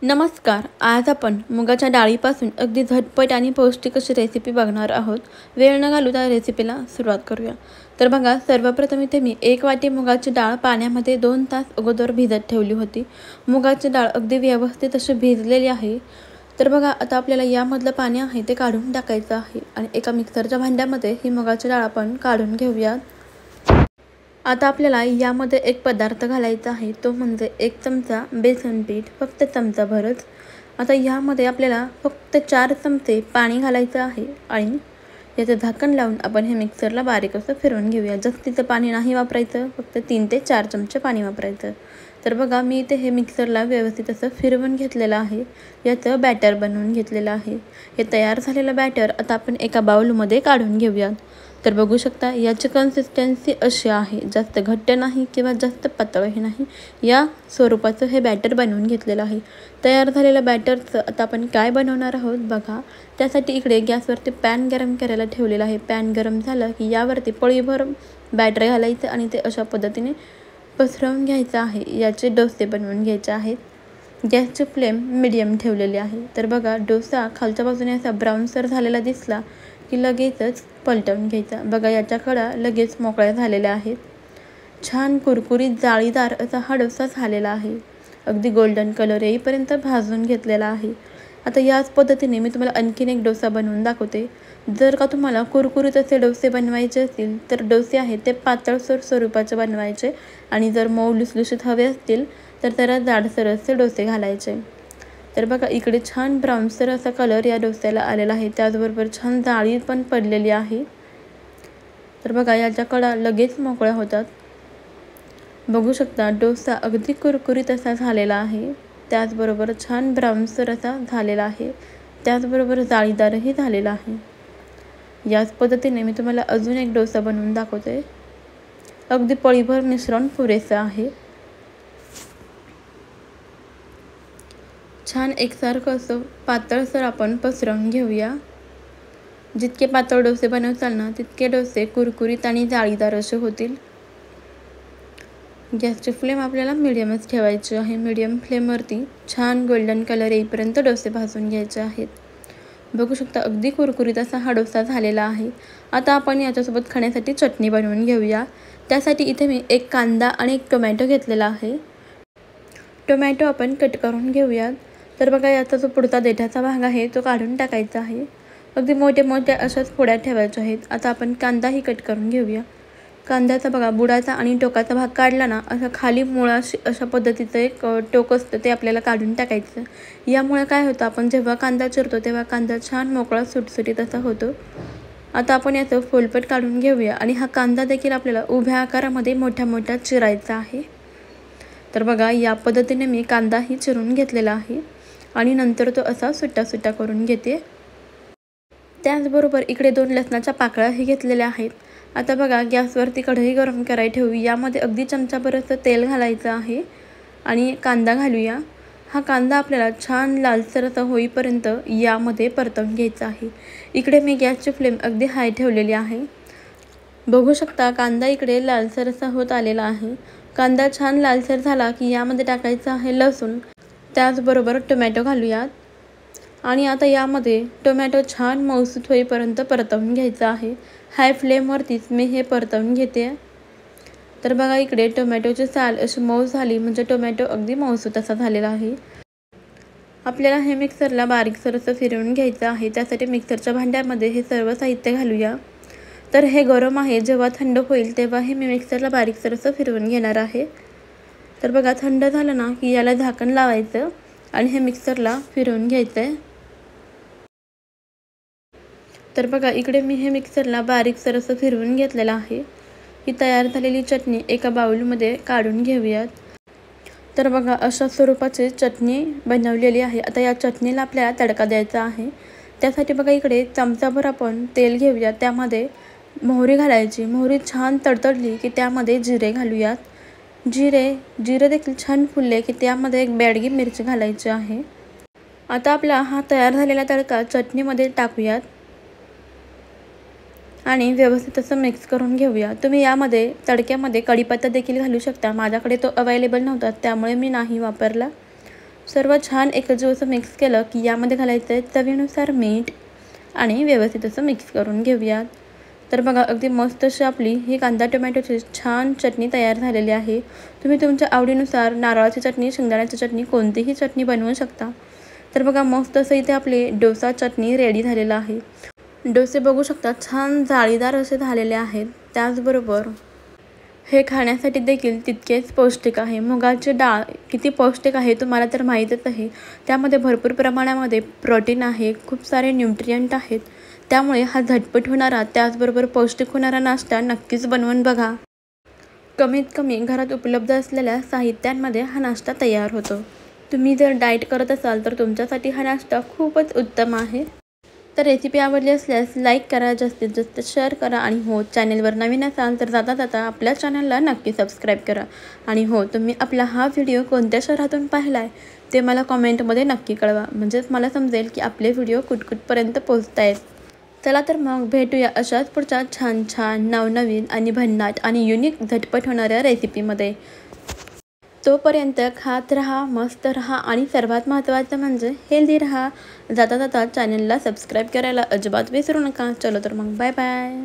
नमस्कार. आज आपण मुगाच्या डाळीपासून अगदी झटपट आणि पौष्टिक अशी रेसिपी बघणार आहोत. वेळ न घालवता रेसिपीला सुरुवात करूया. तर बघा, सर्वप्रथम इथे मी 1 वाटी मुगाची डाळ पाण्यामध्ये 2 तास अगोदर भिजत ठेवली होती. मुगाची डाळ अगदी व्यवस्थित अशी भिजलेली आहे. तर बघा, आता आपल्याला यामधलं पाणी आहे ते काढून टाकायचं आहे आणि एका मिक्सरच्या भांड्यामध्ये ही मुगाची डाळ आपण काढून घेऊया. आता आपल्याला यामध्ये एक पदार्थ घालायचा आहे, तो म्हणजे 1 चमचा बेसन पीठ, फक्त चमचाभरच. आता यामध्ये आपल्याला फक्त 4 चमचे पाणी घालायचं आहे आणि याचं झाकण लावून आपण हे मिक्सरला बारीक असं फिरवून घेऊया. जास्तीचं पाणी नाही वापरायचं, फक्त 3 ते 4 चमचे पाणी वापरायचं. तर बघा, मी इथे हे मिक्सरला व्यवस्थित असं फिरवून घेतलेलं आहे. याचं बॅटर बनवून घेतलेलं आहे. हे तयार झालेलं बॅटर आता आपण एका बाउलमध्ये काढून घेऊयात. तर बघू शकता, याची कन्सिस्टन्सी अशी आहे, जास्त घट्ट नाही किंवा जास्त पातळही नाही, या स्वरूपाचं हे बॅटर बनवून घेतलेलं आहे. तयार झालेलं बॅटरचं आता आपण काय बनवणार आहोत बघा. त्यासाठी इकडे गॅसवरती पॅन गरम करायला ठेवलेलं आहे. पॅन गरम झालं की यावरती पळीभर बॅटर घालायचं आणि ते अशा पद्धतीने पसरवून घ्यायचं आहे. याचे डोसे बनवून घ्यायचे आहेत. गॅसची फ्लेम मिडियम ठेवलेली आहे. तर बघा, डोसा खालच्या बाजूने असा ब्राऊनसर झालेला दिसला की लगेचच पलटवून घ्यायचा. बघा, याच्या कडा लगेच मोकळ्या झालेल्या आहेत. छान कुरकुरीत जाळीदार असा हा डोसा झालेला आहे. अगदी गोल्डन कलर येईपर्यंत भाजून घेतलेला आहे. आता याच पद्धतीने मी तुम्हाला आणखीन एक डोसा बनवून दाखवते. जर का तुम्हाला कुरकुरीत असे डोसे बनवायचे असतील तर डोसे आहेत ते पातळसर स्वरूपाचे बनवायचे आणि जर मऊ लुसलुशीत हवे असतील तर त्याला जाडसर असे डोसे घालायचे. तर बघा, इकडे छान ब्राऊनसर असा कलर या डोस्याला आलेला आहे. त्याचबरोबर छान जाळी पण पडलेली आहे. तर बघा, याच्या कडा लगेच मोकळ्या होतात. बघू शकता, डोसा अगदी कुरकुरीत असा झालेला आहे. त्याचबरोबर छान ब्राऊनसर असा झालेला आहे. त्याचबरोबर जाळीदारही झालेला आहे. याच पद्धतीने मी तुम्हाला अजून एक डोसा बनवून दाखवते. अगदी पळीभर मिश्रण पुरेसं आहे. छान एकसारखं असं पातळसर आपण पसरवून घेऊया. जितके पातळ डोसे बनवताल ना तितके डोसे कुरकुरीत आणि जाळीदार असे होतील. गॅसची फ्लेम आपल्याला मिडियमच ठेवायची आहे. मिडियम फ्लेमवरती छान गोल्डन कलर येईपर्यंत डोसे भाजून घ्यायचे आहेत. बघू शकता, अगदी कुरकुरीत असा हा डोसा झालेला आहे. आता आपण याच्यासोबत खाण्यासाठी चटणी बनवून घेऊया. त्यासाठी इथे मी 1 कांदा आणि 1 टोमॅटो घेतलेला आहे. टोमॅटो आपण कट करून घेऊयात. तर बघा, याचा जो पुढचा देठाचा भाग आहे तो काढून टाकायचा आहे. अगदी मोठे मोठे अशाच फोड्या ठेवायच्या आहेत. आता आपण कांदाही कट करून घेऊया. कांद्याचा बघा, बुडाचा आणि टोकाचा भाग काढला ना, असा खाली मुळाशी अशा पद्धतीचं एक टोक असतं, ते आपल्याला काढून टाकायचं. यामुळे काय होतं, आपण जेव्हा कांदा चिरतो तेव्हा कांदा छान मोकळा सुटसुटीत असा होतो. आता आपण याचं फोलपट काढून घेऊया आणि हा कांदा देखील आपल्याला उभ्या आकारामध्ये मोठ्या मोठ्या चिरायचा आहे. तर बघा, या पद्धतीने मी कांदाही चिरून घेतलेला आहे आणि नंतर तो असा सुट्टा सुट्टा करून घेते. त्याचबरोबर इकडे 2 लसणाच्या पाकळ्याही घेतलेल्या आहेत. आता बघा, गॅसवरती कढई गरम करायला ठेवू. यामध्ये अगदी चमचाभर असं तेल घालायचं आहे आणि कांदा घालूया. हा कांदा आपल्याला छान लालसर असा होईपर्यंत यामध्ये परतवून घ्यायचा आहे. इकडे मी गॅसची फ्लेम अगदी हाय ठेवलेली आहे. बघू शकता, कांदा इकडे लालसर असा होत आलेला आहे. कांदा छान लालसर झाला की यामध्ये टाकायचं आहे लसूण. त्याचबरोबर टोमॅटो घालूयात आणि आता यामध्ये टोमॅटो छान मऊसूत होईपर्यंत परतवून घ्यायचं आहे. हाय फ्लेमवरतीच मी हे परतवून घेते. तर बघा, इकडे टोमॅटोची साल अशी मऊ झाली म्हणजे टोमॅटो अगदी मऊसूत असा झालेला आहे. आपल्याला हे मिक्सरला बारीकसर असं फिरवून घ्यायचं आहे. त्यासाठी मिक्सरच्या भांड्यामध्ये हे सर्व साहित्य घालूया. तर हे गरम आहे, जेव्हा थंड होईल तेव्हा हे मी मिक्सरला बारीकसर असं फिरवून घेणार आहे. तर बघा, थंड झालं ना की याला झाकण लावायचं आणि हे मिक्सरला फिरवून घ्यायचं आहे. तर बघा, इकडे मी हे मिक्सरला बारीकसर असं फिरवून द्यायलेलं आहे. ही तयार झालेली चटणी एका बाउलमध्ये काढून घेऊयात. तर बघा, अशा स्वरूपाची चटणी बनवलेली आहे. आता या चटणीला आपल्याला तडका द्यायचा आहे. त्यासाठी बघा, इकडे चमचाभर आपण तेल घेऊया. त्यामध्ये मोहरी घालायची. मोहरी छान तडतडली की त्यामध्ये जिरे घालूयात. जिरे देखील छान फुलले की त्यामध्ये 1 बेडगी मिरची घालायची आहे. आता आपला हा तयार झालेला तडका चटणीमध्ये टाकूयात आणि व्यवस्थित असं मिक्स करून घेऊया. तुम्ही यामध्ये तडक्यामध्ये कढीपत्ता देखील घालू शकता. माझ्याकडे तो अवेलेबल नव्हता त्यामुळे मी नाही वापरला. सर्व छान एकजीव असं मिक्स केलं की यामध्ये घालायचं आहे चवीनुसार मीठ आणि व्यवस्थित असं मिक्स करून घेऊयात। तर बघा अगदी मस्त अशी आपली ही कांदा टोमॅटोची छान चटणी तयार झालेली आहे। तुम्ही तुमच्या आवडीनुसार नारळाची चटणी, शेंगदाण्याची चटणी कोणतीही चटणी बनवू शकता। तर बघा मस्त असं इथे आपले डोसा चटणी रेडी झालेला आहे। डोसे बघू शकता छान जाळीदार असे झालेले आहेत। त्याचबरोबर हे खाण्यासाठी देखील तितकेच पौष्टिक आहे। मुगाची डाळ किती पौष्टिक आहे तुम्हाला तर माहीतच आहे। त्यामध्ये भरपूर प्रमाणामध्ये प्रोटीन आहे, खूप सारे न्यूट्रिएंट आहेत। त्यामुळे हा झटपट होणारा त्याचबरोबर पौष्टिक होणारा नाश्ता नक्कीच बनवून बघा। कमीत कमी घरात उपलब्ध असलेल्या साहित्यांमध्ये हा नाश्ता तयार होतो। तुम्ही जर डाएट करत असाल तर तुमच्यासाठी हा नाश्ता खूपच उत्तम आहे। तर रेसिपी आवडली असल्यास लाईक करा, जास्तीत जास्त शेअर करा आणि हो चॅनेलवर नवीन असाल तर जाता जाता आपल्या चॅनलला नक्की सबस्क्राईब करा। आणि हो तुम्ही आपला हा व्हिडिओ कोणत्या शहरातून पाहिला आहे ते मला कॉमेंटमध्ये नक्की कळवा, म्हणजेच मला समजेल की आपले व्हिडिओ कुठकुठपर्यंत पोहोचत आहेत। चला तर मग भेटूया अशाच पुढच्या छान छान नवनवीन आणि भन्नाट आणि युनिक झटपट होणाऱ्या रेसिपीमध्ये। तोपर्यंत खात रहा, मस्त रहा आणि सर्वात महत्त्वाचं म्हणजे हेल्दी रहा। जाता जाता चॅनलला सबस्क्राईब करायला अजिबात विसरू नका। चलो तर मग बाय बाय।